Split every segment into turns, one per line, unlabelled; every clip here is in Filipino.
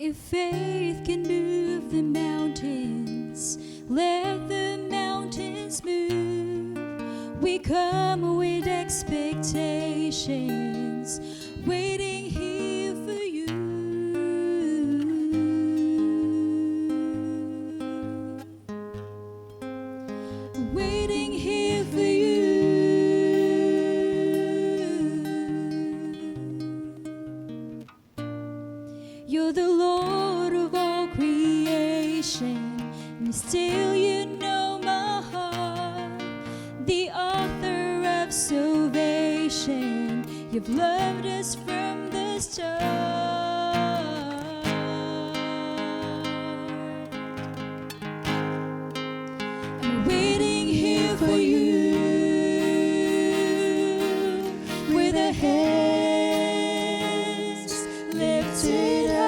If faith can move the mountains, let the mountains move. We come with expectations, waiting here for you. Waiting here for you. You're the Lord of all creation, and still you know my heart. The author of salvation, you've loved us from the start. I'm waiting here for you with a hands lifted high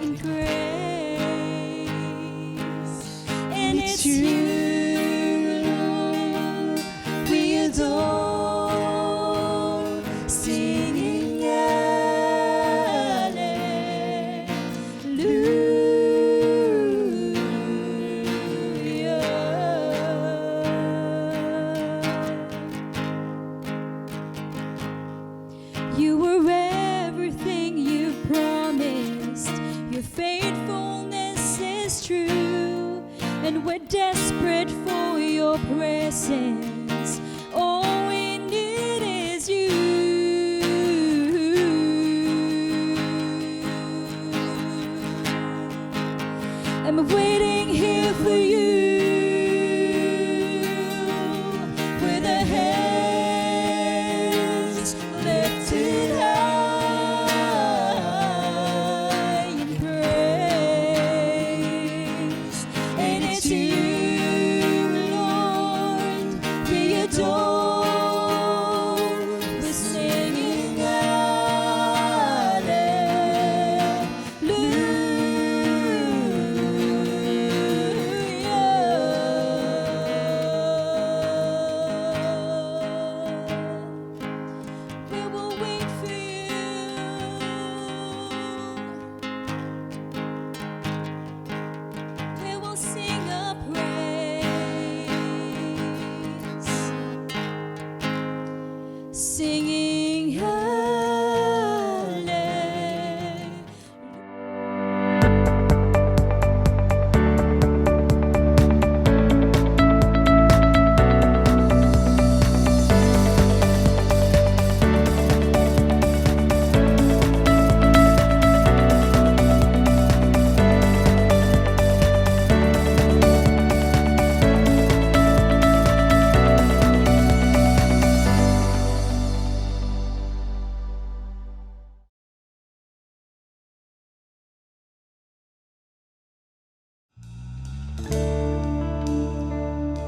in grace. And it's you, Lord, we adore, singing hallelujah. You were everything you promised. Your faithfulness is true, and we're desperate for your presence. All we need is you. I'm waiting here for you with a hands lifted high in praise. And it's you, Lord, we adore. We're singing hallelujah. We will wait for you. We will sing a praise, singing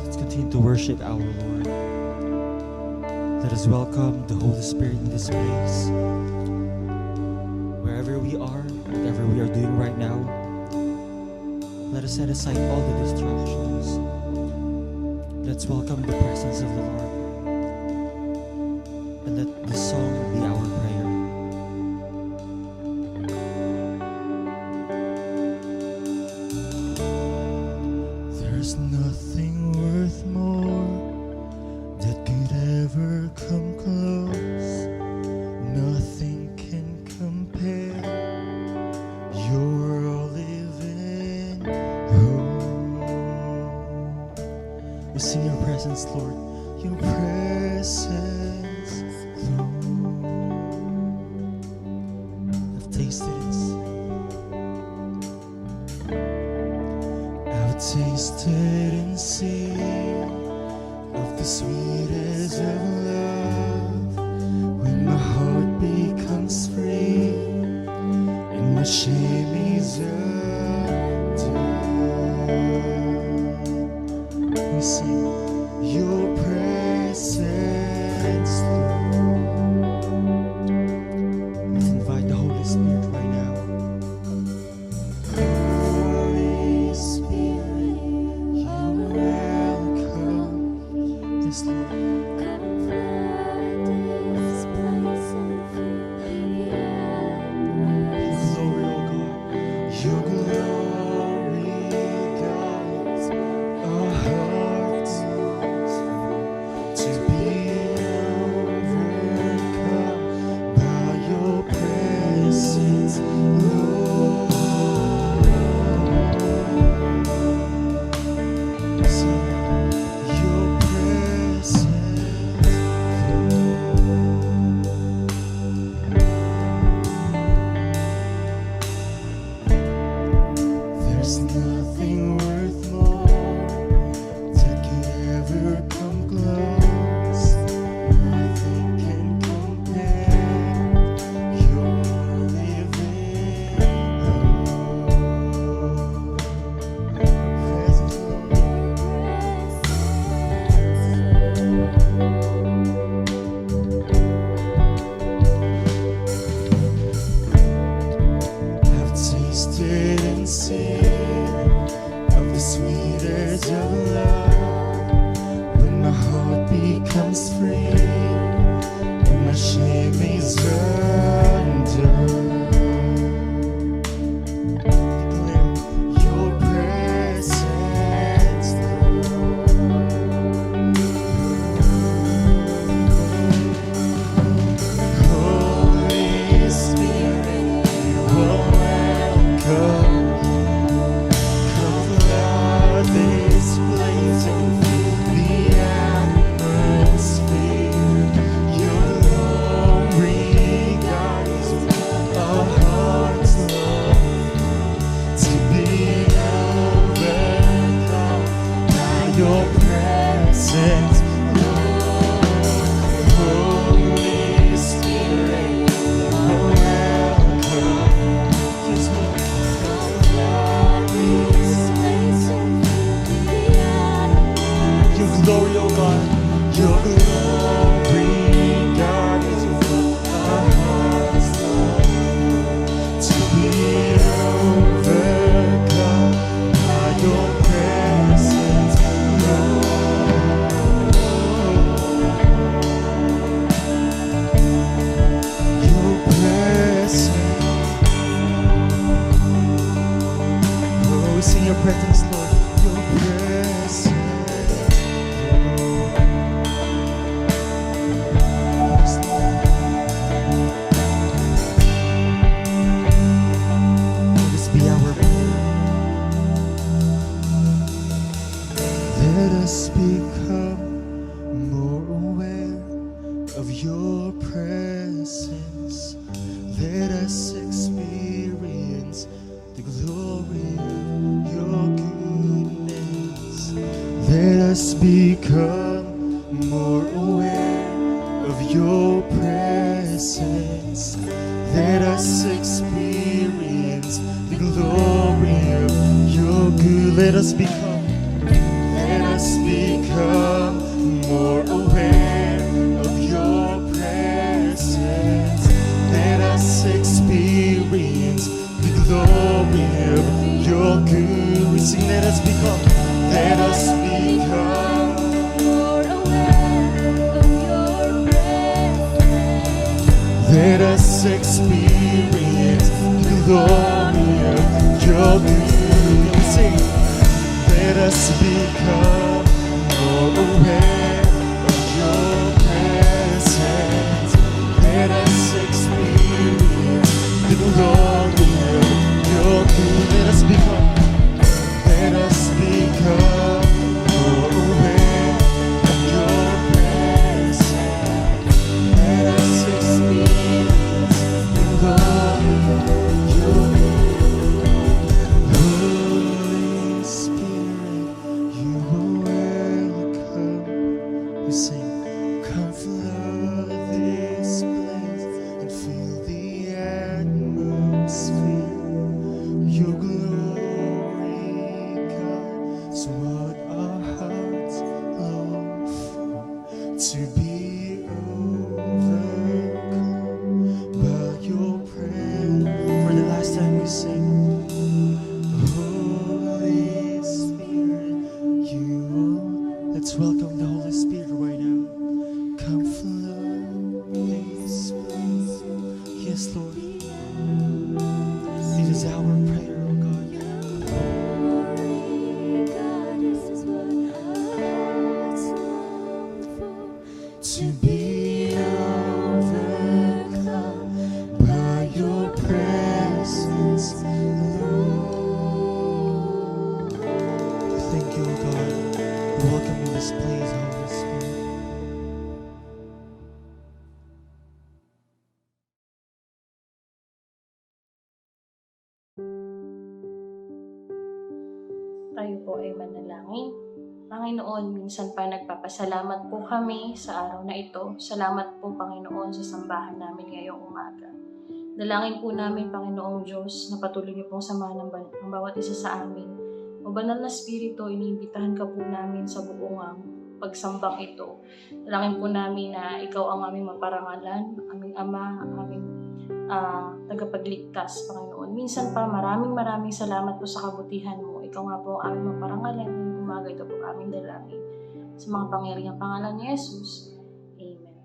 Let's continue to worship our Lord. Let us welcome the Holy Spirit in this place. Wherever we are, whatever we are doing right now, let us set aside all the distractions. Let's welcome the presence of the Lord. And let this song be our prayer. There's nothing worth more that could ever come close. Nothing can compare. You're all living hope. We sing your presence, Lord. Your presence, Lord. I've tasted it. I've tasted and seen of the sweetest of love, when my heart becomes free and my shame is undone. We sing your presence, Lord. Let's invite the Holy Spirit right now. Holy Spirit, you're welcome. Yes, Lord.
Come flood this place and fill the
Let us experience the glory of your goodness. Let us become more aware of your presence. Let us experience the glory of your good. Let us become more aware of your presence. Let us experience the glory of your good. We sing, let us become
more aware of your presence.
let us experience the glory of your good. We sing, let us become more aware of your presence. Let us experience the glory of your good. Let us become more aware of your presence. Let us experience the glory of your good. Holy Spirit, you are welcome. We sing, come flood this place and fill the atmosphere. Your glory, God, is what our hearts long for. To be overcome by your presence. For the last time we sing, Holy Spirit, you are. Let's welcome the Holy Spirit right now. Come flood this place. Yes, Lord. It is our prayer, oh God.
God, this is what our hearts long for.
To be overcome by your presence, Lord. Thank you, oh God. We welcome you in this place, Holy Spirit.
Tayo po ay manalangin. Panginoon, minsan pa nagpapasalamat po kami sa araw na ito. Salamat po, Panginoon, sa sambahan namin ngayong umaga. Dalangin po namin, Panginoong Diyos, na patuloy niyo pong samahan ang bawat isa sa amin. O Banal na Espiritu, iniimbitahan ka po namin sa buong pagsambang ito. Dalangin po namin na Ikaw ang aming maparangalan, aming Ama, ang aming tagapagligtas, Panginoon. Minsan pa, maraming salamat po sa kabutihan mo. Ikaw nga po ang aming maparangalan. Ngayong umaga, ito po aming dalangin. Sa mga pangyarihang pangalan ni Jesus. Amen.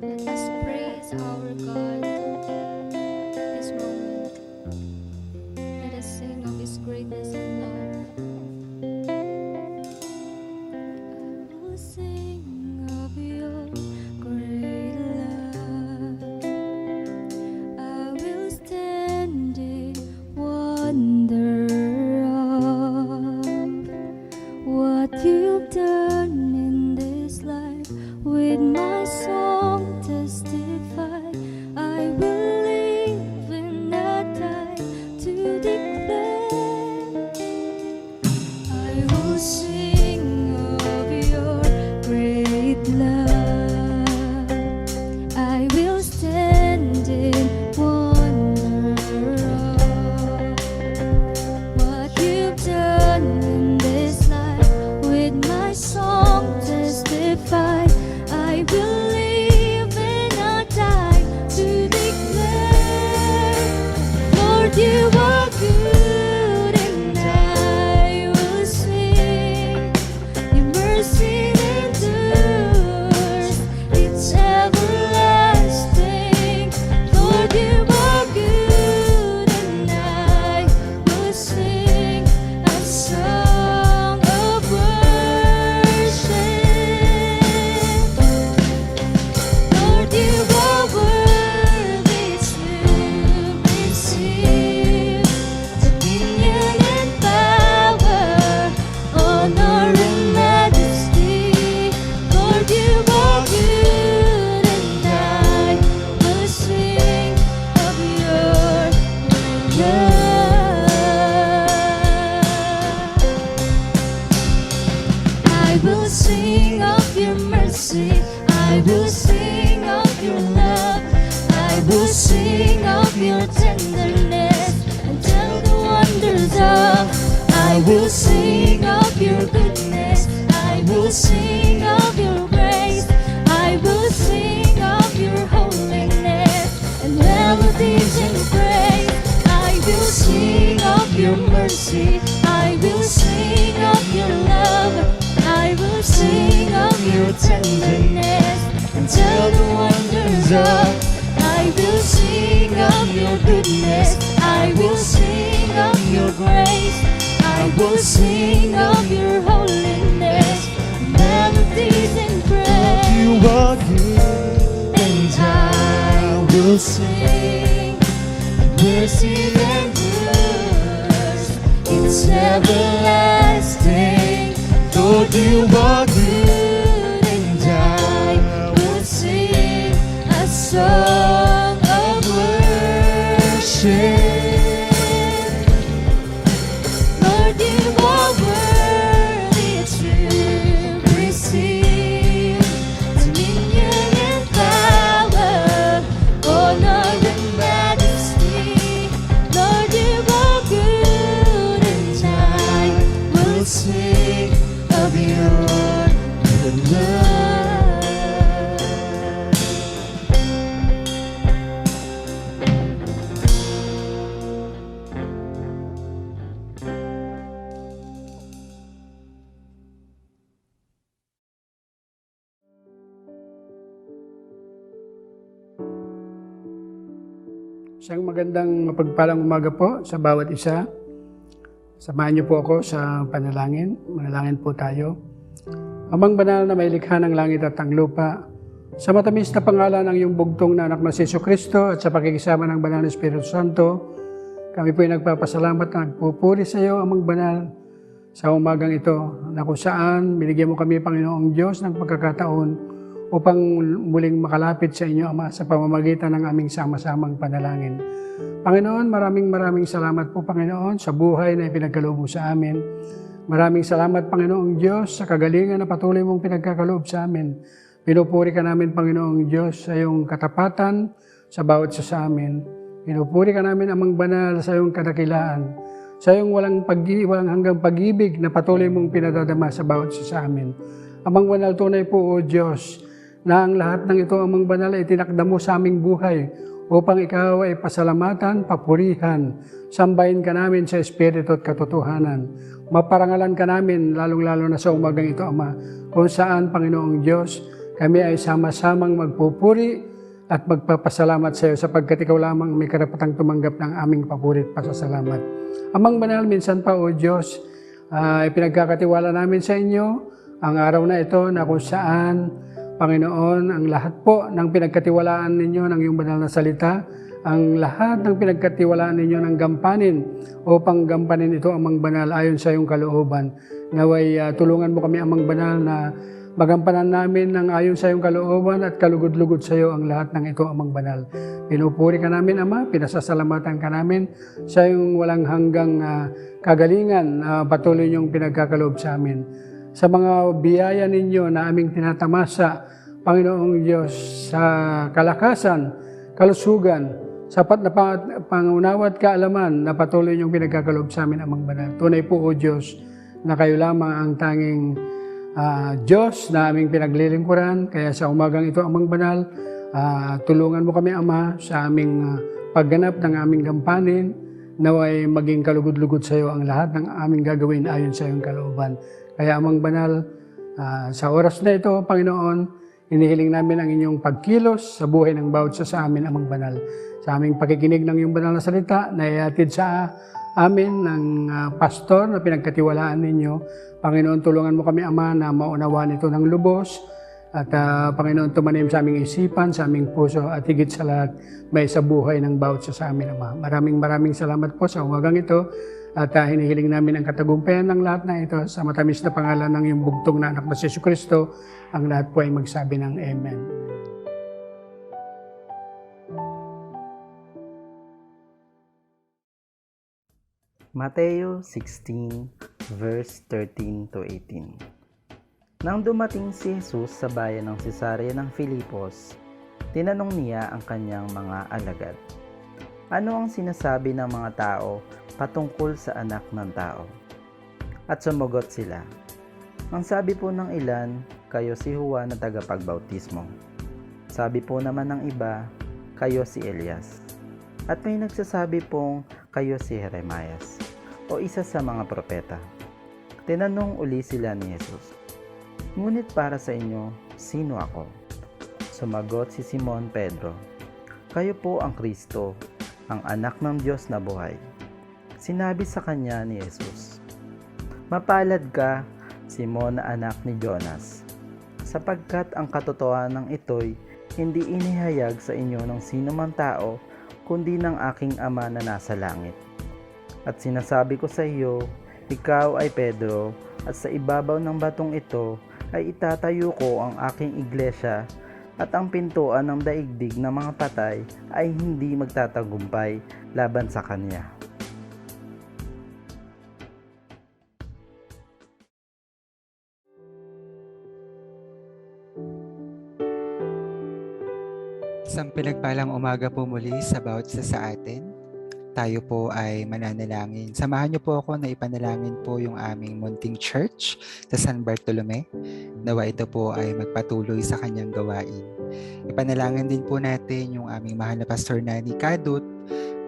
Let us praise our God this moment. Let us sing of His greatness and love. I will sing of your great love. I will stand in wonder of what you've done in this life. With my song testify, I will live and not die to declare will sing of your goodness. I will sing of your grace. I will sing of your holiness and melodies in praise. I will sing of your mercy. I will sing of your love. I will sing of your tenderness and tell the wonders of. I will sing of your goodness. I will sing of your grace. I will sing of your holiness, melodies in praise.
You are good,
And I will sing mercy and grace. It's everlasting.
Lord, you are good,
And I will sing a song of worship. Lord, you are worthy to receive dominion and power, honor and majesty. Lord, you are good, and I will sing of your good love.
Isang magandang mapagpalang umaga po sa bawat isa. Samahan niyo po ako sa panalangin. Manalangin po tayo. Amang banal na may likha ng langit at ang lupa, sa matamis na pangalan ng iyong bugtong na anak na si Jesucristo at sa pakikisama ng banal na Espiritu Santo, kami po ay nagpapasalamat at nagpupuri sa iyo, amang banal, sa umagang ito na kung saan binigyan mo kami, Panginoong Diyos, ng pagkakataon upang muling makalapit sa inyo, Ama, sa pamamagitan ng aming sama-samang panalangin. Panginoon, maraming salamat po, Panginoon, sa buhay na ipinagkaloob mo sa amin. Maraming salamat, Panginoong Diyos, sa kagalingan na patuloy mong pinagkakaloob sa amin. Pinupuri ka namin, Panginoong Diyos, sa iyong katapatan sa bawat isa sa amin. Pinupuri ka namin, Amang Banal, sa iyong kadakilaan, sa iyong walang hanggang pag-ibig na patuloy mong pinadadama sa bawat isa sa amin. Amang Banal, tunay po, O Diyos, na ang lahat ng ito, Amang Banal, ay tinakda mo sa aming buhay upang ikaw ay pasalamatan, papurihan, sambahin ka namin sa Espiritu at katotohanan. Maparangalan ka namin, lalong-lalo na sa umagang ito, Ama, kung saan, Panginoong Diyos, kami ay sama-samang magpupuri at magpapasalamat sa iyo sapagkat ikaw lamang may karapatang tumanggap ng aming papuri at pasasalamat. Amang Banal, minsan pa, O Diyos, ipinagkakatiwala namin sa inyo ang araw na ito na kung saan, Panginoon, ang lahat po ng pinagkatiwalaan ninyo ng iyong banal na salita, ang lahat ng pinagkatiwalaan ninyo ng gampanin upang gampanin ito, Amang Banal, ayon sa iyong kalooban. Naway tulungan mo kami, Amang Banal, na magampanan namin ng ayon sa iyong kalooban at kalugod-lugod sa iyo ang lahat ng ito, Amang Banal. Pinupuri ka namin, Ama, pinasasalamatan ka namin sa iyong walang hanggang kagalingan na patuloy niyong pinagkakaloob sa amin. Sa mga biyaya ninyo na aming tinatamasa, Panginoong Diyos, sa kalakasan, kalusugan, sapat na pangunawa at kaalaman na patuloy niyong pinagkakaloob sa amin, Amang Banal. Tunay po, O Diyos, na kayo lamang ang tanging Diyos na aming pinaglilingkuran. Kaya sa umagang ito, Amang Banal, tulungan mo kami, Ama, sa aming pagganap ng aming gampanin, naway maging kalugod-lugod sa iyo ang lahat ng aming gagawin ayon sa iyong kalooban. Kaya, Amang Banal, sa oras na ito, Panginoon, inihiling namin ang inyong pagkilos sa buhay ng bawat isa sa amin, Amang Banal. Sa aming pakikinig ng iyong banal na salita, na ihatid sa amin ng pastor na pinagkatiwalaan ninyo. Panginoon, tulungan mo kami, Ama, na maunawaan ito ng lubos. At Panginoon, tumanim sa aming isipan, sa aming puso, at higit sa lahat, may sa buhay ng bawat isa sa amin, Ama. Maraming salamat po sa umagang ito. At hinihiling namin ang katagumpayan ng lahat na ito sa matamis na pangalan ng iyong bugtong na anak na si Jesucristo. Ang lahat po ay magsabi ng Amen.
Mateo 16, verse 13 to 18. Nang dumating si Jesus sa bayan ng Cesarea ng Filipos, tinanong niya ang kanyang mga alagad, "Ano ang sinasabi ng mga tao patungkol sa anak ng tao?" At sumagot sila. Ang sabi po ng ilan, kayo si Juan na tagapagbautismo. Sabi po naman ng iba, kayo si Elias. At may nagsasabi pong kayo si Jeremias o isa sa mga propeta. Tinanong uli sila ni Jesus, ngunit para sa inyo, sino ako? Sumagot si Simon Pedro, kayo po ang Kristo, ang anak ng Diyos na buhay. Sinabi sa kanya ni Jesus, mapalad ka, Simon na anak ni Jonas, sapagkat ang katotohanan ito'y hindi inihayag sa inyo ng sino mang tao, kundi ng aking Ama na nasa langit. At sinasabi ko sa iyo, ikaw ay Pedro, at sa ibabaw ng batong ito ay itatayo ko ang aking iglesia, at ang pintuan ng daigdig ng mga patay ay hindi magtatagumpay laban sa kanya.
Isang pinagpalang umaga po muli sa bawat isa sa atin. Tayo po ay mananalangin. Samahan niyo po ako na ipanalangin po yung aming munting church sa San Bartolome. Nawa ito po ay magpatuloy sa kanyang gawain. Ipanalangin din po natin yung aming mahal na Pastor Nani Kadut.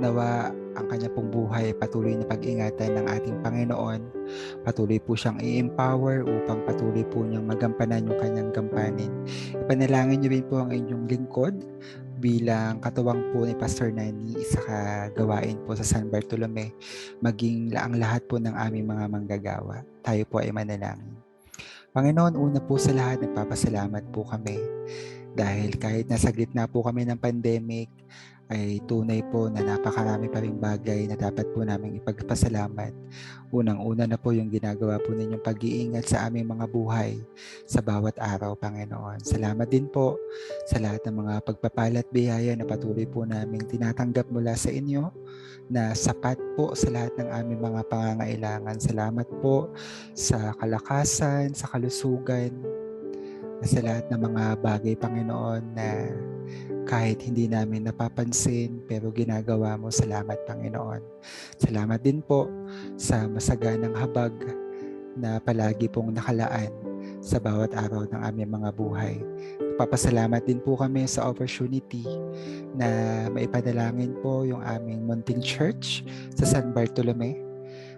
Nawa ang kanya pong buhay patuloy na pag-ingatan ng ating Panginoon. Patuloy po siyang i-empower upang patuloy po niyang magampanan yung kanyang gampanin. Ipanalangin niyo rin po ang inyong lingkod bilang katuwang po ni Pastor Nani sa gawain po sa San Bartolome, maging ang lahat po ng aming mga manggagawa. Tayo po ay manalangin. Panginoon, una po sa lahat, nagpapasalamat po kami dahil kahit nasa gitna po kami ng pandemic, ay tunay po na napakarami pa ring bagay na dapat po namin ipagpasalamat. Unang-una na po yung ginagawa po ninyong pag-iingat sa aming mga buhay sa bawat araw, Panginoon. Salamat din po sa lahat ng mga pagpapala at biyaya na patuloy po naming tinatanggap mula sa inyo na sapat po sa lahat ng aming mga pangangailangan. Salamat po sa kalakasan, sa kalusugan, sa lahat ng mga bagay, Panginoon, na kahit hindi namin napapansin pero ginagawa mo. Salamat, Panginoon. Salamat din po sa masaganang habag na palagi pong nakalaan sa bawat araw ng aming mga buhay. Papasalamat din po kami sa opportunity na maipanalangin po yung aming munting church sa San Bartolome.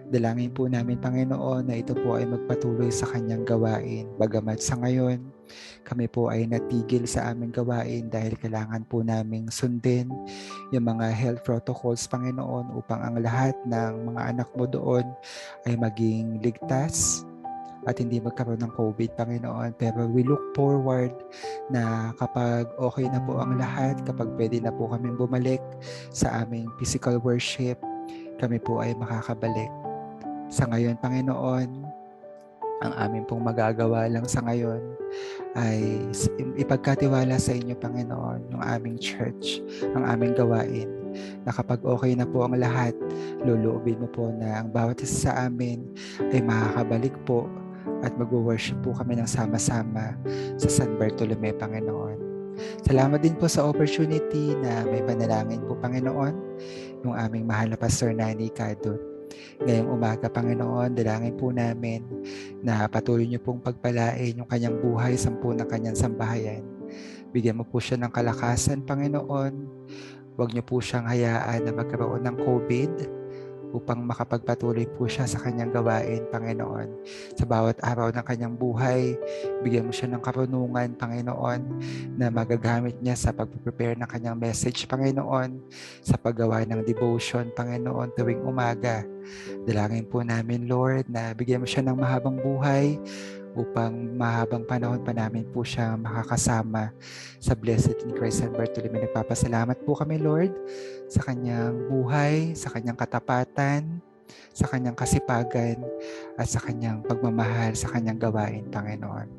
Dalangin po namin, Panginoon, na ito po ay magpatuloy sa kanyang gawain. Bagamat sa ngayon, kami po ay natigil sa aming gawain dahil kailangan po naming sundin yung mga health protocols, Panginoon, upang ang lahat ng mga anak mo doon ay maging ligtas at hindi magkaroon ng COVID, Panginoon. Pero we look forward na kapag okay na po ang lahat, kapag pwede na po kami bumalik sa aming physical worship, kami po ay makakabalik. Sa ngayon, Panginoon, ang amin pong magagawa lang sa ngayon ay ipagkatiwala sa inyo, Panginoon, yung aming church, ang aming gawain, na kapag okay na po ang lahat, luluubin mo po na ang bawat isa sa amin ay makakabalik po at mag-worship po kami ng sama-sama sa San Bartolome, Panginoon. Salamat din po sa opportunity na may panalangin po, Panginoon, yung aming mahal na Pastor Nani Kadut. Ngayong umaga, Panginoon, dalangin po namin na patuloy niyo pong pagpalain yung kanyang buhay, sampu ng kanyang sambahayan. Bigyan mo po siya ng kalakasan, Panginoon. Huwag niyo po siyang hayaan na magkaroon ng COVID upang makapagpatuloy po siya sa kanyang gawain, Panginoon. Sa bawat araw ng kanyang buhay, bigyan mo siya ng karunungan, Panginoon, na magagamit niya sa pag-prepare ng kanyang message, Panginoon, sa paggawa ng devotion, Panginoon, tuwing umaga. Dalangin po namin, Lord, na bigyan mo siya ng mahabang buhay upang mahabang panahon pa namin po siya makakasama sa Blessed in Christ San Bartolome. Nagpapasalamat po kami, Lord, sa kanyang buhay, sa kanyang katapatan, sa kanyang kasipagan, at sa kanyang pagmamahal, sa kanyang gawain, Panginoon.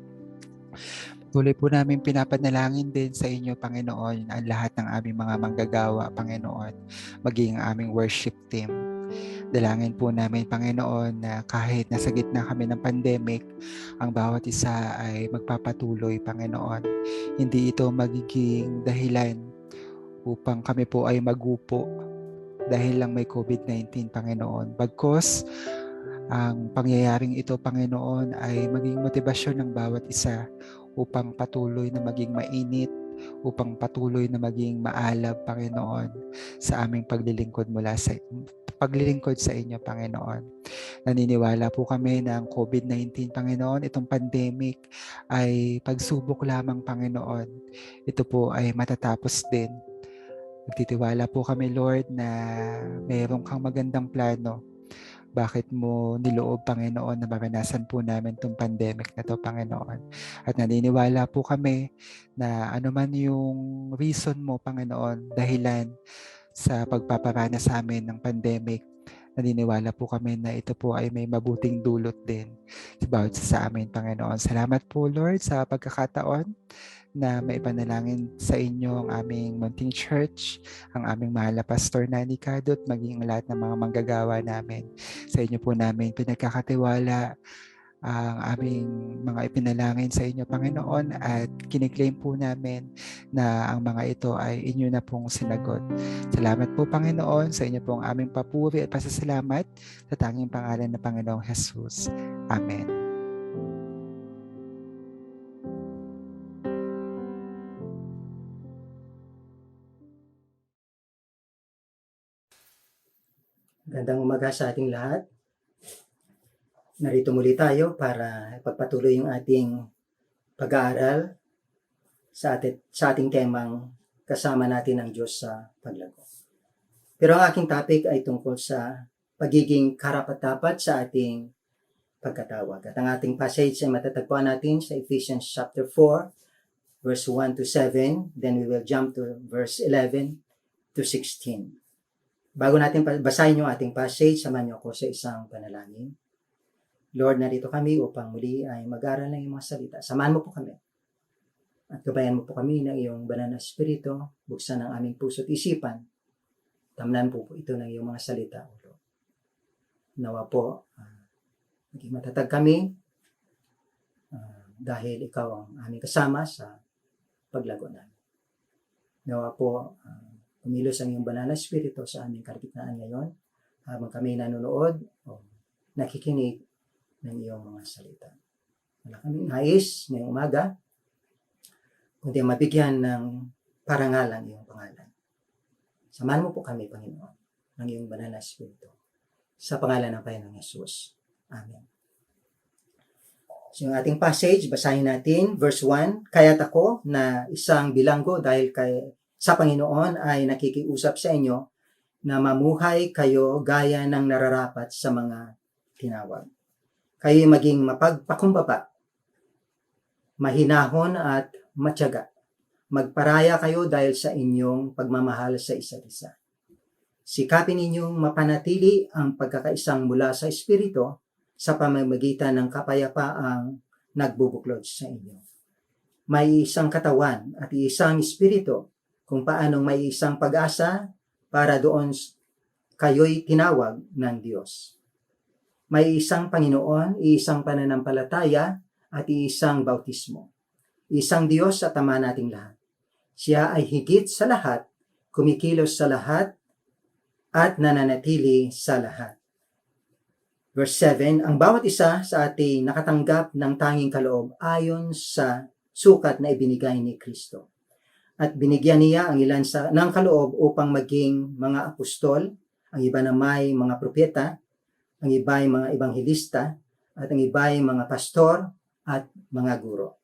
Tuloy po namin pinapanalangin din sa inyo, Panginoon, ang lahat ng aming mga manggagawa, Panginoon, maging ang aming worship team. Dalangin po namin, Panginoon, na kahit nasa gitna kami ng pandemic, ang bawat isa ay magpapatuloy, Panginoon. Hindi ito magiging dahilan upang kami po ay magupo dahil lang may COVID-19, Panginoon. Bagkus, ang pangyayaring ito, Panginoon, ay maging motibasyon ng bawat isa upang patuloy na maging mainit, upang patuloy na maging maalab, Panginoon, sa aming paglilingkod sa inyo, Panginoon. Naniniwala po kami na ang COVID-19, Panginoon, itong pandemic ay pagsubok lamang, Panginoon. Ito po ay matatapos din. Nagtitiwala po kami, Lord, na mayroon kang magandang plano. Bakit mo niloob, Panginoon, na maranasan po namin itong pandemic na to, Panginoon. At naniniwala po kami na anuman yung reason mo, Panginoon, dahilan sa pagpaparana sa amin ng pandemic, naniniwala po kami na ito po ay may mabuting dulot din sa bawat isa sa amin, Panginoon. Salamat po, Lord, sa pagkakataon na maipanalangin sa inyo ang aming munting church, ang aming mahal na Pastor Nani Kadot, maging lahat ng mga manggagawa namin. Sa inyo po namin pinagkakatiwala ang aming mga ipinalangin sa inyo, Panginoon, at kiniklaim po namin na ang mga ito ay inyo na pong sinagot. Salamat po, Panginoon, sa inyo pong aming papuri at pasasalamat sa tanging pangalan ng Panginoong Jesus. Amen.
Magandang umaga sa ating lahat. Narito muli tayo para ipagpatuloy yung ating pag-aaral sa ating temang kasama natin ang Diyos sa paglago. Pero ang aking topic ay tungkol sa pagiging karapat-dapat sa ating pagkatawag. At ang ating passage ay matatagpuan natin sa Ephesians chapter 4, verse 1 to 7. Then we will jump to verse 11 to 16. Bago natin basahin yung ating passage, samahan niyo ako sa isang panalangin. Lord, narito kami upang muli ay mag-aral ng iyong mga salita. Samahan mo po kami. At gabayan mo po kami ng iyong banal na espiritu, buksan ang aming puso at isipan. Tamnan po ito ng iyong mga salita, O Lord. Nawa po, maging matatag kami dahil ikaw ang aming kasama sa paglago namin. Nawa po, kumilos ang iyong banal na espiritu sa aming kalagitnaan ngayon habang kami nanonood o nakikinig ng iyong mga salita. Wala kaming nais ngayong umaga, kundi mabigyan ng parangal ang iyong pangalan. Samahan mo po kami, Panginoon, ng iyong banal na espiritu. Sa pangalan ng Panginoong Jesus. Amen. So yung ating passage, basahin natin, verse 1. Kaya't ako na isang bilanggo dahil sa Panginoon ay nakikiusap sa inyo na mamuhay kayo gaya ng nararapat sa mga tinawag. Kayo maging mapagpakumbaba, mahinahon at matyaga. Magparaya kayo dahil sa inyong pagmamahal sa isa't isa. Sikapin ninyong mapanatili ang pagkakaisang mula sa Espiritu sa pamamagitan ng kapayapaang nagbubuklod sa inyo. May isang katawan at isang Espiritu, kung paanong may isang pag-asa para doon kayo'y tinawag ng Diyos. May isang Panginoon, isang pananampalataya, at isang bautismo. Isang Diyos at Ama nating lahat. Siya ay higit sa lahat, kumikilos sa lahat, at nananatili sa lahat. Verse 7, ang bawat isa sa ating nakatanggap ng tanging kaloob ayon sa sukat na ibinigay ni Kristo. At binigyan niya ang ilan ng kaloob upang maging mga apostol, ang iba na may mga propeta, ang iba ay mga ebanghelista, at ang iba ay mga pastor at mga guro.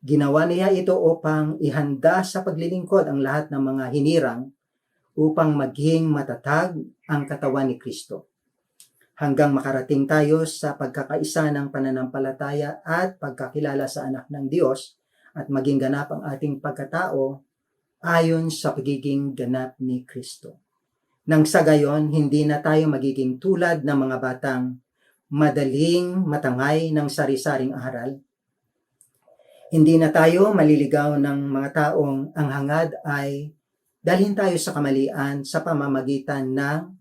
Ginawa niya ito upang ihanda sa paglilingkod ang lahat ng mga hinirang upang maging matatag ang katawan ni Kristo. Hanggang makarating tayo sa pagkakaisa ng pananampalataya at pagkakilala sa anak ng Diyos, at maging ganap ang ating pagkatao ayon sa pagiging ganap ni Kristo. Nang sa gayon, hindi na tayo magiging tulad ng mga batang madaling matangay ng sari-saring aral. Hindi na tayo maliligaw ng mga taong ang hangad ay dalhin tayo sa kamalian sa pamamagitan ng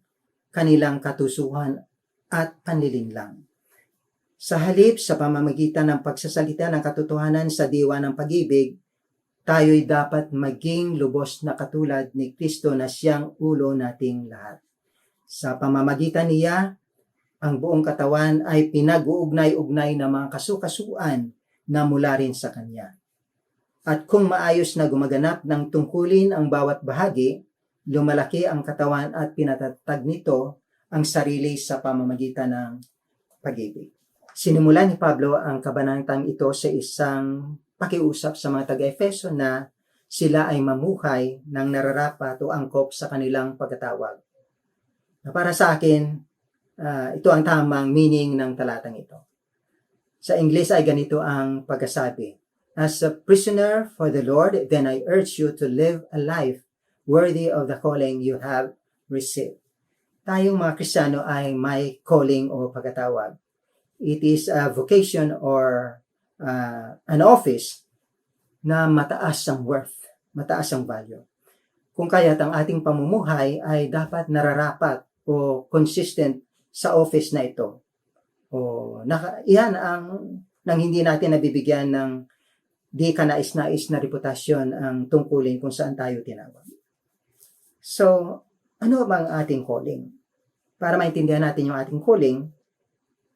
kanilang katusuhan at panlilinlang. Sa halip, sa pamamagitan ng pagsasalita ng katotohanan sa diwa ng pag-ibig, tayo'y dapat maging lubos na katulad ni Kristo na siyang ulo nating lahat. Sa pamamagitan niya, ang buong katawan ay pinag-uugnay-ugnay ng mga kasukasuan na mula rin sa Kanya. At kung maayos na gumaganap ng tungkulin ang bawat bahagi, lumalaki ang katawan at pinatatag nito ang sarili sa pamamagitan ng pag-ibig. Sinimulan ni Pablo ang kabanatang ito sa isang pakiusap sa mga taga-Efeso na sila ay mamuhay ng nararapat o angkop sa kanilang pagkatawag. Para sa akin, ito ang tamang meaning ng talatang ito. Sa English ay ganito ang pagkasabi, "As a prisoner for the Lord, then I urge you to live a life worthy of the calling you have received." Tayong mga Kristiyano ay may calling o pagkatawag. It is a vocation or an office na mataas ang worth, mataas ang value. Kung kaya't ang ating pamumuhay ay dapat nararapat o consistent sa office na ito. Iyan ang nang hindi natin nabibigyan ng di kanais-nais na reputasyon ang tungkulin kung saan tayo tinawag. So, ano bang ating calling? Para maintindihan natin yung ating calling,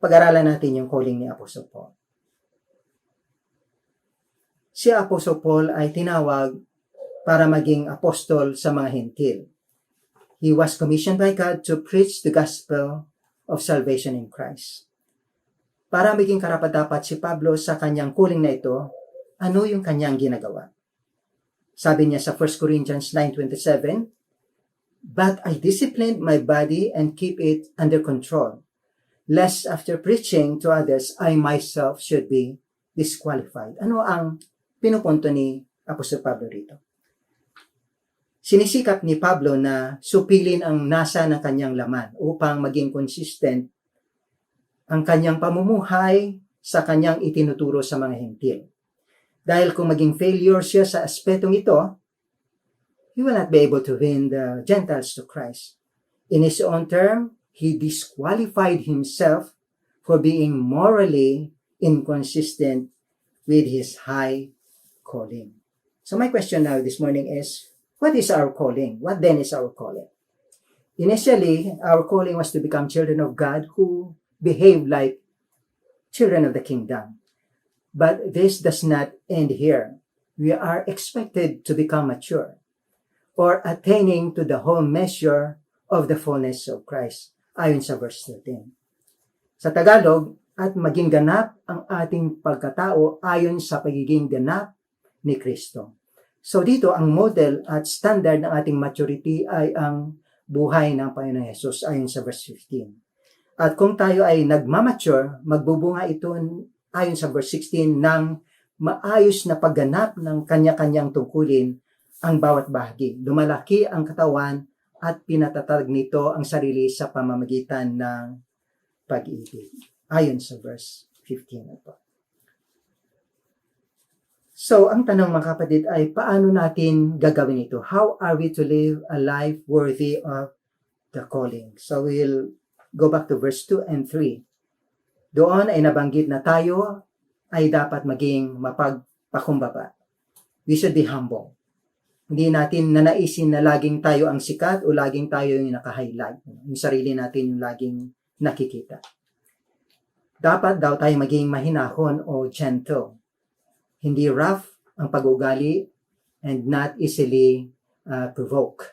pag-aralan natin yung calling ni Apostle Paul. Si Apostle Paul ay tinawag para maging apostol sa mga Hentil. He was commissioned by God to preach the gospel of salvation in Christ. Para maging karapat-dapat si Pablo sa kanyang calling na ito, ano yung kanyang ginagawa? Sabi niya sa 1 Corinthians 9:27, "But I disciplined my body and keep it under control, lest after preaching to others, I myself should be disqualified." Ano ang pinupunto ni Apostol Pablo rito? Sinisikap ni Pablo na supilin ang nasa ng kanyang laman upang maging consistent ang kanyang pamumuhay sa kanyang itinuturo sa mga Hentil. Dahil kung maging failure siya sa aspetong ito, he will not be able to win the Gentiles to Christ. In his own term, he disqualified himself for being morally inconsistent with his high calling. So my question now this morning is, what is our calling? What then is our calling? Initially, our calling was to become children of God who behave like children of the kingdom. But this does not end here. We are expected to become mature or attaining to the whole measure of the fullness of Christ, ayon sa verse 13. Sa Tagalog, at maging ganap ang ating pagkatao ayon sa pagiging ganap ni Kristo. So dito, ang model at standard ng ating maturity ay ang buhay ng Panginoong Hesus ayon sa verse 15. At kung tayo ay nagmamature, magbubunga ito ayon sa verse 16 ng maayos na pagganap ng kanya-kanyang tungkulin ang bawat bahagi. Lumalaki ang katawan at pinatatag nito ang sarili sa pamamagitan ng pag-ibig. Ayon sa verse 15 ito. So, ang tanong mga kapatid ay paano natin gagawin ito? How are we to live a life worthy of the calling? So, we'll go back to verse 2 and 3. Doon ay nabanggit na tayo ay dapat maging mapagpakumbaba. We should be humble. Hindi natin nanaisin na laging tayo ang sikat o laging tayo yung naka-highlight. Yung sarili natin yung laging nakikita. Dapat daw tayo maging mahinahon o gentle. Hindi rough ang pag-ugali and not easily provoked.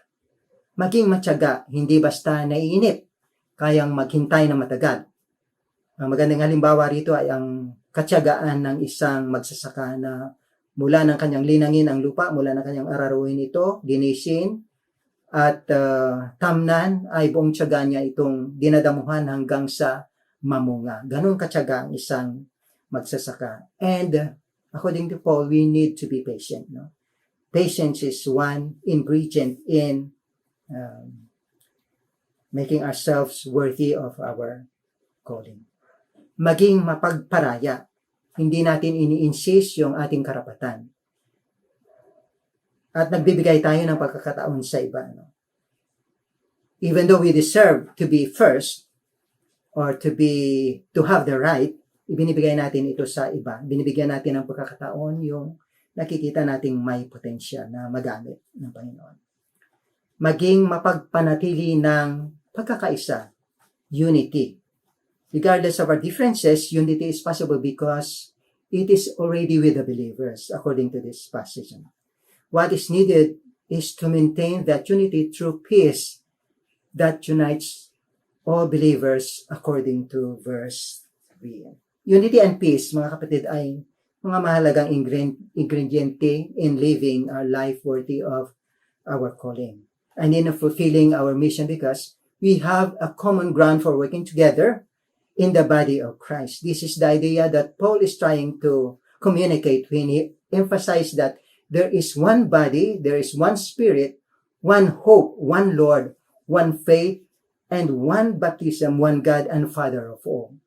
Maging matyaga, hindi basta naiinip, kayang maghintay na matagal. Ang magandang halimbawa rito ay ang katyagaan ng isang magsasaka na mula ng kanyang linangin ang lupa, mula ng kanyang araruhin ito, linisin, at tamnan ay buong tiyaga niya itong dinadamuhan hanggang sa mamunga. Ganun katyaga ang isang magsasaka. And according to Paul, we need to be patient. No? Patience is one ingredient in making ourselves worthy of our calling. Maging mapagparaya. Hindi natin ini-insist yung ating karapatan. At nagbibigay tayo ng pagkakataon sa iba. No? Even though we deserve to be first or to have the right, ibinibigay natin ito sa iba. Binibigyan natin ng pagkakataon yung nakikita nating may potential na magamit ng Panginoon. Maging mapagpanatili ng pagkakaisa, unity. Regardless of our differences, unity is possible because it is already with the believers, according to this passage. What is needed is to maintain that unity through peace that unites all believers, according to verse 3. Unity and peace, mga kapatid, ay mga mahalagang ingrediente in living our life worthy of our calling and in fulfilling our mission, because we have a common ground for working together in the body of Christ. This is the idea that Paul is trying to communicate when he emphasized that there is one body, there is one spirit, one hope, one Lord, one faith, and one baptism, one God and Father of all.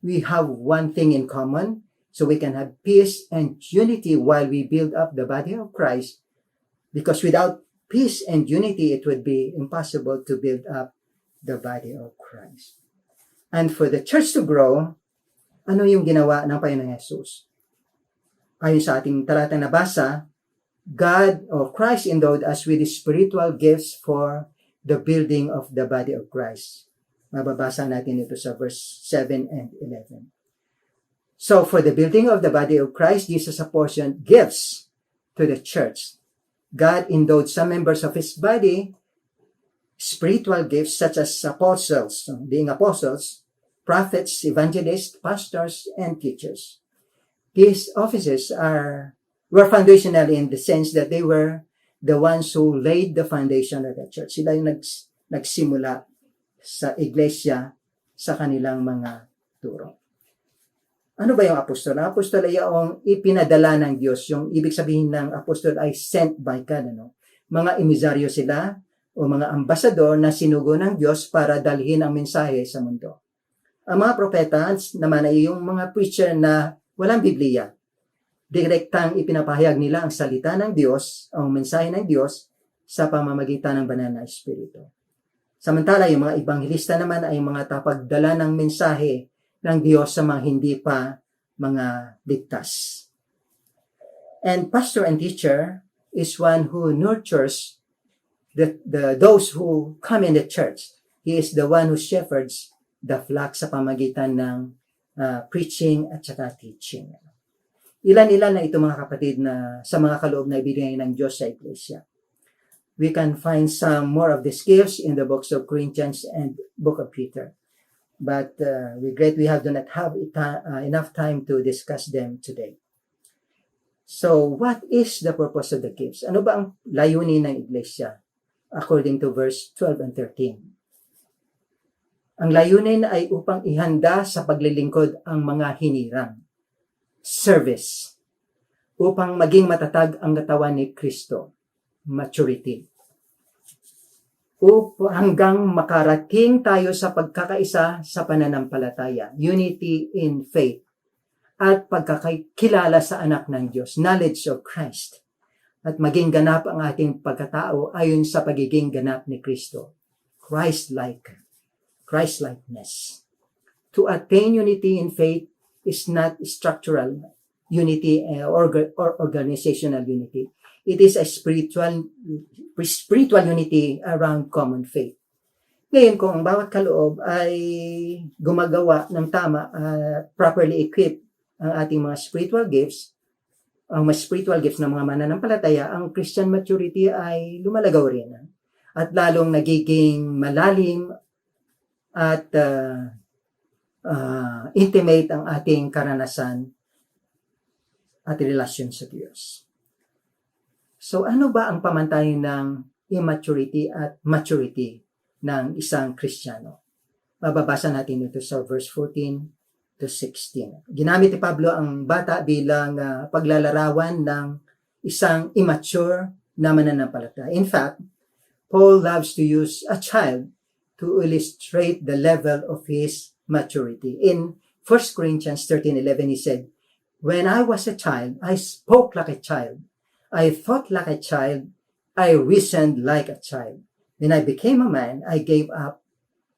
We have one thing in common, so we can have peace and unity while we build up the body of Christ, because without peace and unity, it would be impossible to build up the body of Christ. And for the church to grow, ano yung ginawa ng Panginoong Jesus? Ayon sa ating talatang nabasa, God or Christ endowed us with spiritual gifts for the building of the body of Christ. Mababasa natin ito sa verse 7 and 11. So for the building of the body of Christ, Jesus apportioned gifts to the church. God endowed some members of His body spiritual gifts such as apostles, being apostles, prophets, evangelists, pastors, and teachers. These offices were foundational in the sense that they were the ones who laid the foundation of the church. Sila yung nagsimula sa iglesia sa kanilang mga turo. Ano ba yung apostol? Ang apostol ay yung ipinadala ng Diyos. Yung ibig sabihin ng apostol ay sent by God. Mga emisyaryo sila o mga ambasador na sinugo ng Diyos para dalhin ang mensahe sa mundo. Ang mga propeta naman ay yung mga preacher na walang Biblia. Direktang ipinapahayag nila ang salita ng Diyos, ang mensahe ng Diyos sa pamamagitan ng banal na Espiritu. Samantala, yung mga ebanghelista naman ay mga tapagdala ng mensahe ng Diyos sa mga hindi pa mga ligtas. And pastor and teacher is one who nurtures those who come in the church. He is the one who shepherds the flock sa pamagitan ng preaching at saka teaching. Ilan-ilan na ito mga kapatid na sa mga kaloob na ibigay ng Diyos sa iglesia. We can find some more of these gifts in the books of Corinthians and book of Peter. But we do not have enough time to discuss them today. So, what is the purpose of the gifts? Ano ba ang layunin ng iglesia? According to verse 12 and 13. Ang layunin ay upang ihanda sa paglilingkod ang mga hinirang. Service. Upang maging matatag ang katawan ni Kristo. Maturity. Hanggang makarating tayo sa pagkakaisa sa pananampalataya. Unity in faith. At pagkakilala sa anak ng Diyos. Knowledge of Christ. At maging ganap ang ating pagkatao ayon sa pagiging ganap ni Kristo. Christ-likeness. To attain unity in faith is not structural unity or organizational unity. It is a spiritual unity around common faith. Ngayon, kung ang bawat kaloob ay gumagawa ng tama, properly equipped ang ating mga spiritual gifts, ang mga spiritual gifts ng mga mananampalataya, ang Christian maturity ay lumalagaw rin. At lalong nagiging malalim at intimate ang ating karanasan at relasyon sa Diyos. So ano ba ang pamantayan ng immaturity at maturity ng isang Kristiyano? Mababasa natin ito sa verse 14 to 16. Ginamit ni Pablo ang bata bilang paglalarawan ng isang immature na mananampalataya. In fact, Paul loves to use a child to illustrate the level of his maturity. In 1 Corinthians 13:11, he said, "When I was a child, I spoke like a child. I thought like a child. I reasoned like a child. When I became a man, I gave up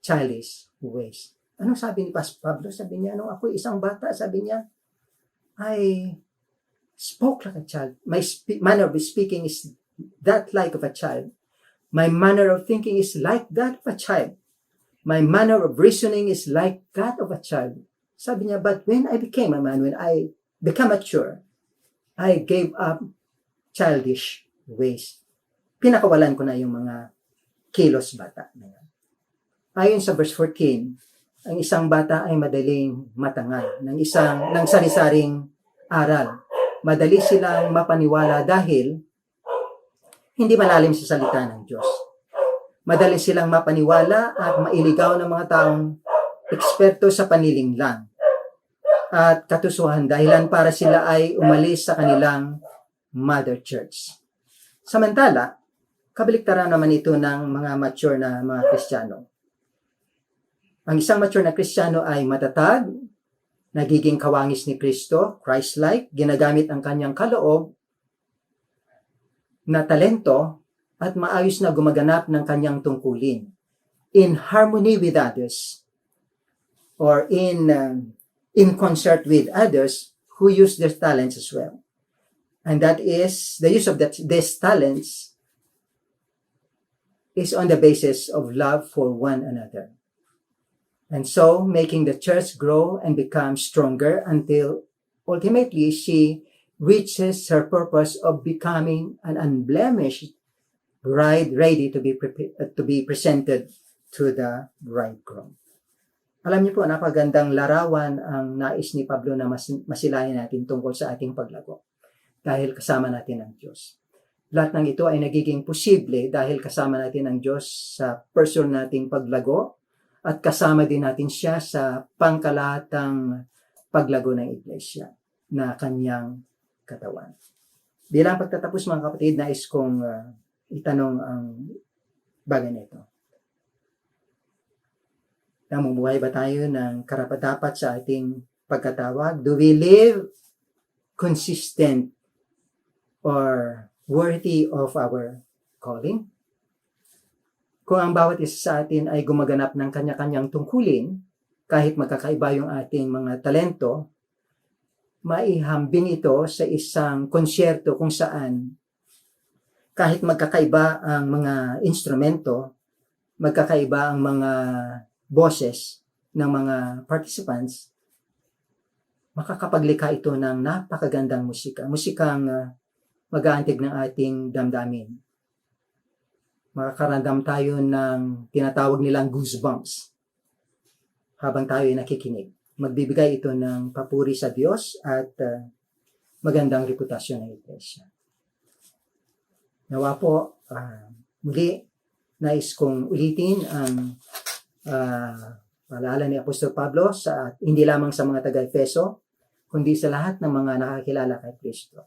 childish ways." Ano sabi ni Pastor Pablo? Sabi niya, nung ako isang bata, sabi niya, I spoke like a child. My manner of speaking is that like of a child. My manner of thinking is like that of a child. My manner of reasoning is like that of a child. Sabi niya, but when I became a man, when I became mature, I gave up childish ways. Pinakawalan ko na yung mga kilos bata na yan. Ayon sa verse 14, ang isang bata ay madaling matangal ng sari-saring aral. Madali silang mapaniwala dahil hindi malalim sa salita ng Diyos. Madali silang mapaniwala at mailigaw ng mga taong eksperto sa panlilinglang at katusuhan dahilan para sila ay umalis sa kanilang mother church. Samantala, kabaliktaran naman ito ng mga mature na mga Kristiyano. Ang isang mature na Kristiyano ay matatag, nagiging kawangis ni Kristo, Christ-like, ginagamit ang kanyang kaloob na talento at maayos na gumaganap ng kanyang tungkulin in harmony with others or in concert with others who use their talents as well. And that is, the use of these talents is on the basis of love for one another. And so, making the church grow and become stronger until ultimately she reaches her purpose of becoming an unblemished bride ready to be presented to the bridegroom. Alam niyo po, napagandang larawan ang nais ni Pablo na masilayan natin tungkol sa ating paglago dahil kasama natin ang Diyos. Lahat ng ito ay nagiging posible dahil kasama natin ang Diyos sa personal nating paglago at kasama din natin siya sa pangkalahatang paglago ng iglesia na kanyang katawan. Bilang pagtatapos mga kapatid, nais kong itanong ang bagay na ito. Namumuhay ba tayo ng karapat-dapat sa ating pagkatawag? Do we live consistent or worthy of our calling? Kung ang bawat isa sa atin ay gumaganap ng kanya-kanyang tungkulin, kahit magkakaiba yung ating mga talento, maihambing ito sa isang konsyerto kung saan kahit magkakaiba ang mga instrumento, magkakaiba ang mga boses ng mga participants, makakapaglikha ito ng napakagandang musika. Musikang mag-aantig ng ating damdamin. Makakaramdam tayo ng tinatawag nilang goosebumps habang tayo ay nakikinig. Magbibigay ito ng papuri sa Diyos at magandang reputasyon ng iglesia. Nawa po, muli, nais kong ulitin ang paalala ni Apostol Pablo sa hindi lamang sa mga taga-Efeso, kundi sa lahat ng mga nakakilala kay Kristo.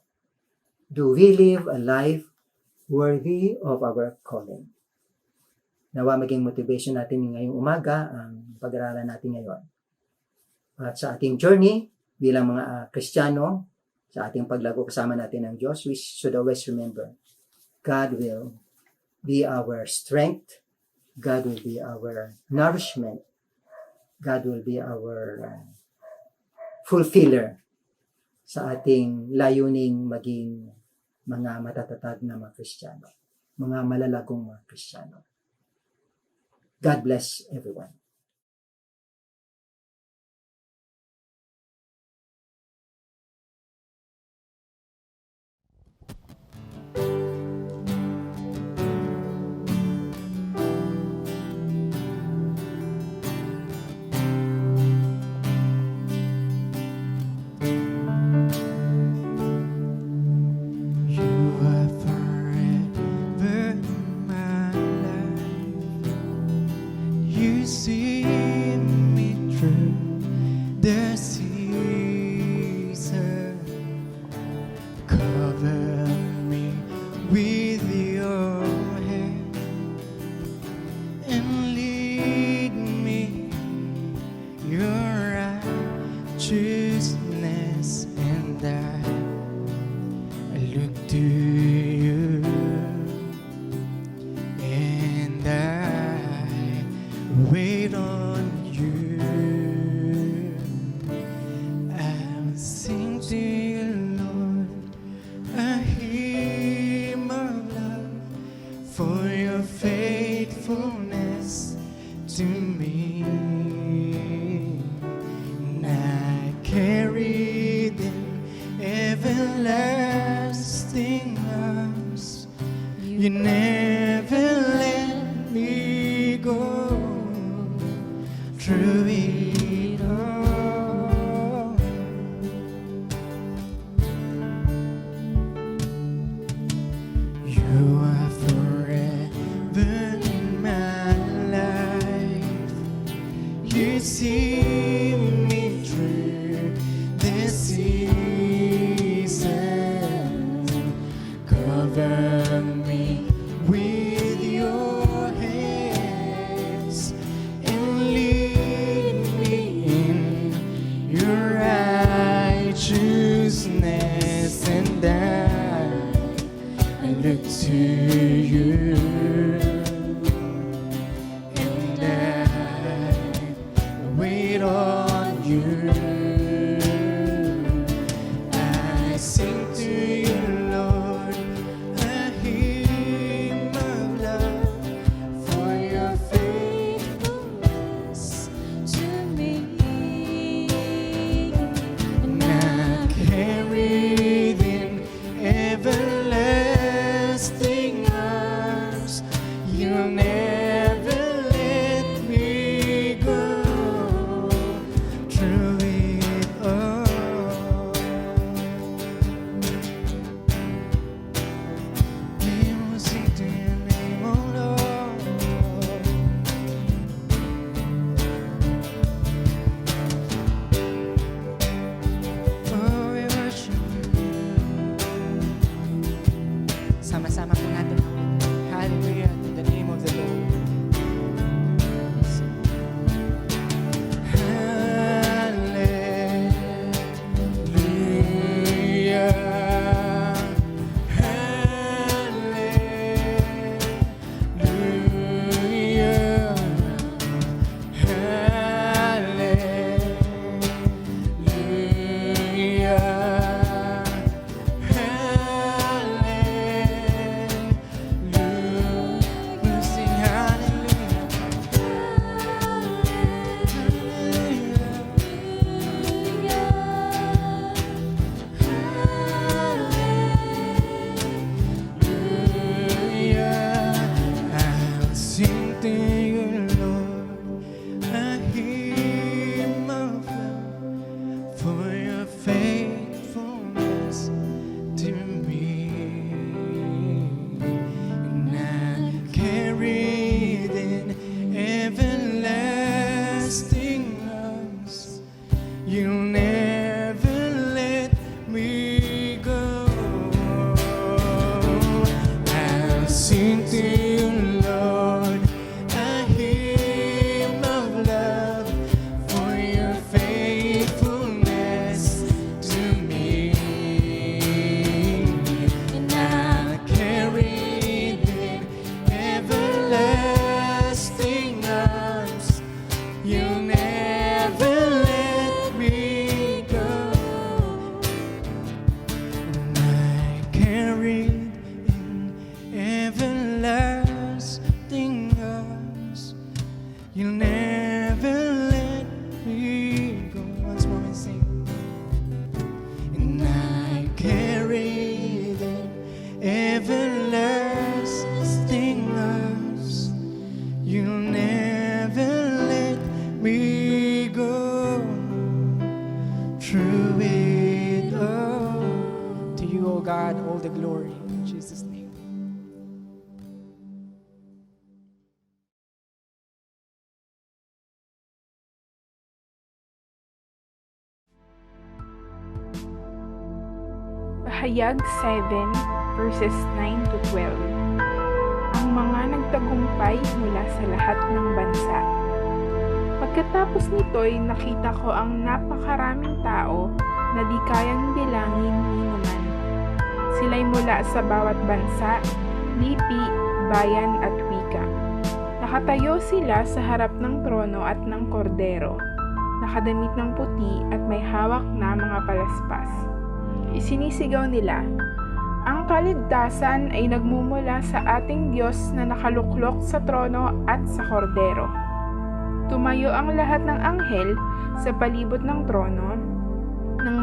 Do we live a life worthy of our calling? Nawa maging motivation natin ngayong umaga ang pag-aralan natin ngayon. At sa ating journey bilang mga Kristiyano, sa ating paglago kasama natin ng Diyos, we should always remember, God will be our strength, God will be our nourishment, God will be our fulfiller sa ating layuning maging mga matatatag na mga Kristiyano, mga malalagong mga Kristiyano. God bless everyone.
For your faithfulness to me. carried in everlasting arms. You never let me go through it all. You are forever in my life. You see me through the seasons. Cover me with your hands and lead me in your righteousness, and I look to you, and I wait on you. I sing to you, Lord, a hymn of love for your faithfulness to me. And I carried in everlasting arms. You'll never let me go through it all. We will sing to your name, oh Lord. Oh, we worship you.
Sama-sama po natin.
Hallelujah to the name of the Lord. Hallelujah. Hallelujah. Hallelujah. Hallelujah. We'll sing hallelujah. Hallelujah. I'll sing to you, Lord, a hymn of love for your faithfulness to me. And I carried in everlasting arms. You'll never let me go. I'll sing to you, Lord, a hymn of love for your faithfulness to me. And I carried in everlasting arms. You'll never let me go. And I carried in everlasting arms. You'll never let me go. Once more we sing. And I carried in everlasting arms. You'll never let me go through it all.
To you, O God, all the glory. In Jesus' name.
Pahayag 7, verses 9 to 12. Ang mga nagtagumpay mula sa lahat ng bansa. Pagkatapos nito'y nakita ko ang napakaraming tao na di kayang bilangin ni naman. Sila'y mula sa bawat bansa, lipi, bayan at wika. Nakatayo sila sa harap ng trono at ng kordero, nakadamit ng puti at may hawak na mga palaspas. Isinisigaw nila, "Ang kaligtasan ay nagmumula sa ating Diyos na nakaluklok sa trono at sa kordero." Tumayo ang lahat ng anghel sa palibot ng trono,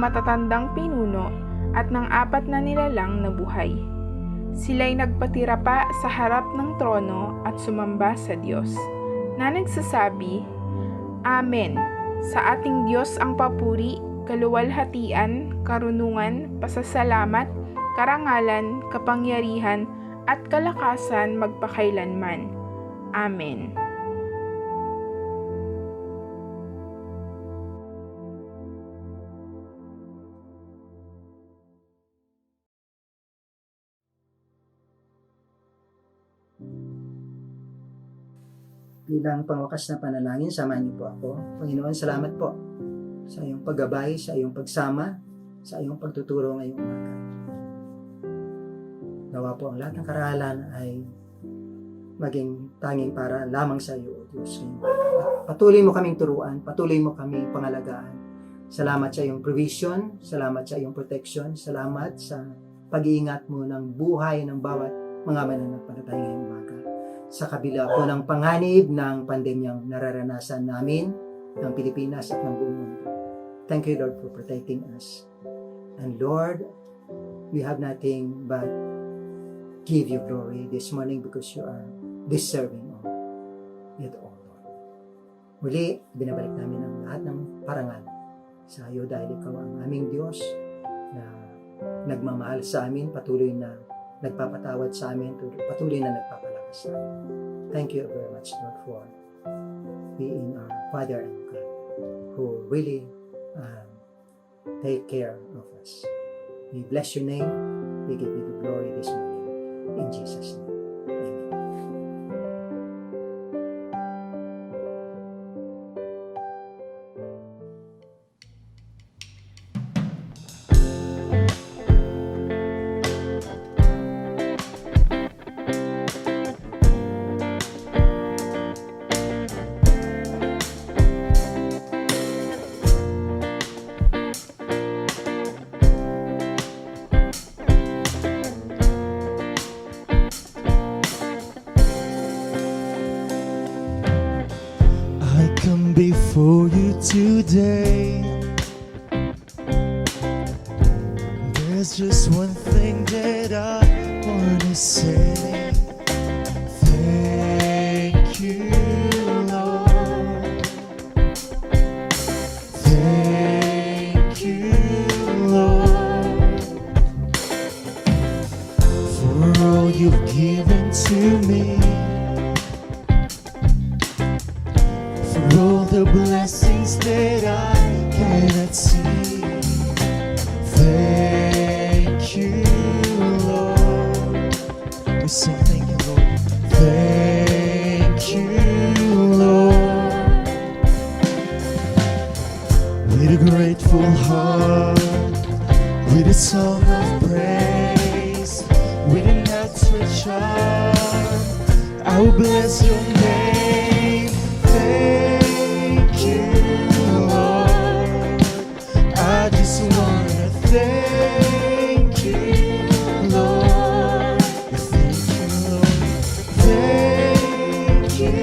matatandang pinuno at ng 4 na nilalang na buhay. Sila'y nagpatira pa sa harap ng trono at sumamba sa Diyos, na nagsasabi, Amen. Sa ating Diyos ang papuri, kaluwalhatian, karunungan, pasasalamat, karangalan, kapangyarihan, at kalakasan magpakailanman. Amen.
Bilang pangwakas na panalangin, samahan niyo po ako. Panginoon, salamat po sa iyong paggabay, sa iyong pagsama, sa iyong pagtuturo ngayong umaga. Nawa po ang lahat ng karahalan ay maging tanging para lamang sa iyo, O Diyos. Patuloy mo kaming turuan, patuloy mo kaming pangalagaan. Salamat sa iyong provision, salamat sa iyong protection, salamat sa pag-iingat mo ng buhay ng bawat mga mananampalataya ngayong umaga. Sa kabila po ng panganib ng pandemyang nararanasan namin, ng Pilipinas at ng buong mundo. Thank you, Lord, for protecting us. And Lord, we have nothing but give you glory this morning because you are deserving of it all, Lord. Muli, binabalik namin ang lahat ng parangal sa iyo dahil ikaw ang aming Diyos na nagmamahal sa amin, patuloy na nagpapatawad sa amin, patuloy na nagpapalakas sa amin. Thank you very much, Lord, for being our Father and God who really take care of us. We bless your name. We give you the glory this morning. In Jesus' name. Amen.
I come before you today. There's just one thing that I want to say. Thank you, Lord. Thank you, Lord, for all you've given to me. All the blessings that I cannot see. Thank you, Lord. We sing thank you, Lord. Thank you, Lord. With a grateful heart, with a song of praise, with an outstretched arm, I will bless your name. Thank you, Lord. I just wanna thank you, Lord. Thank you, Lord. Thank you,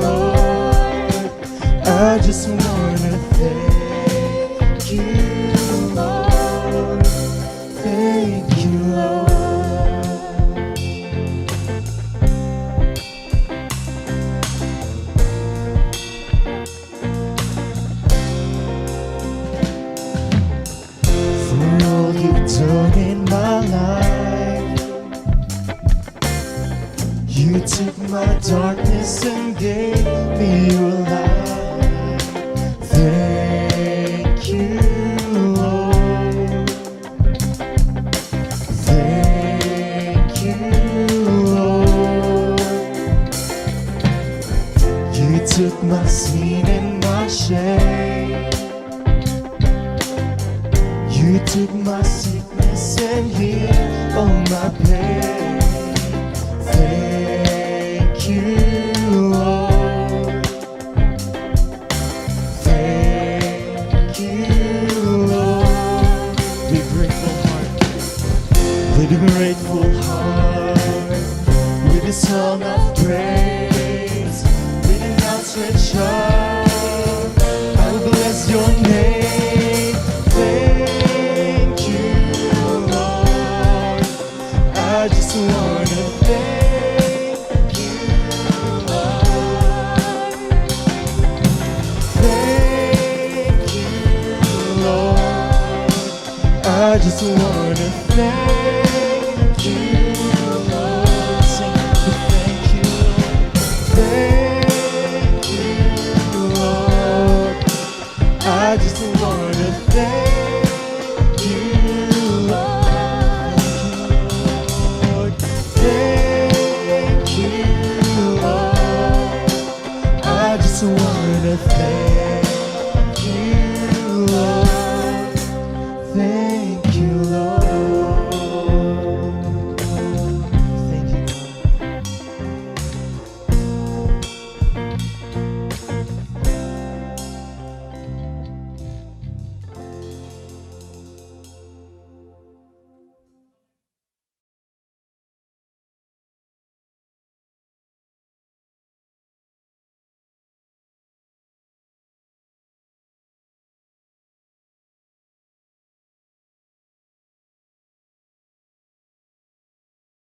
Lord. I just wanna thank you, Lord. Thank you, Lord. Done in my life, you took my darkness and gave me your light. Thank you, Lord. Thank you, Lord. You took my sin and my shame. You took my sickness and healed all my pain. Thank you, Lord. Thank you, Lord. With a grateful heart, with a grateful heart, with a song of praise, with an outstretched arm, I will bless your name. I just wanna thank you, Lord. Sing, thank you, Lord. Thank you, Lord. I just wanna thank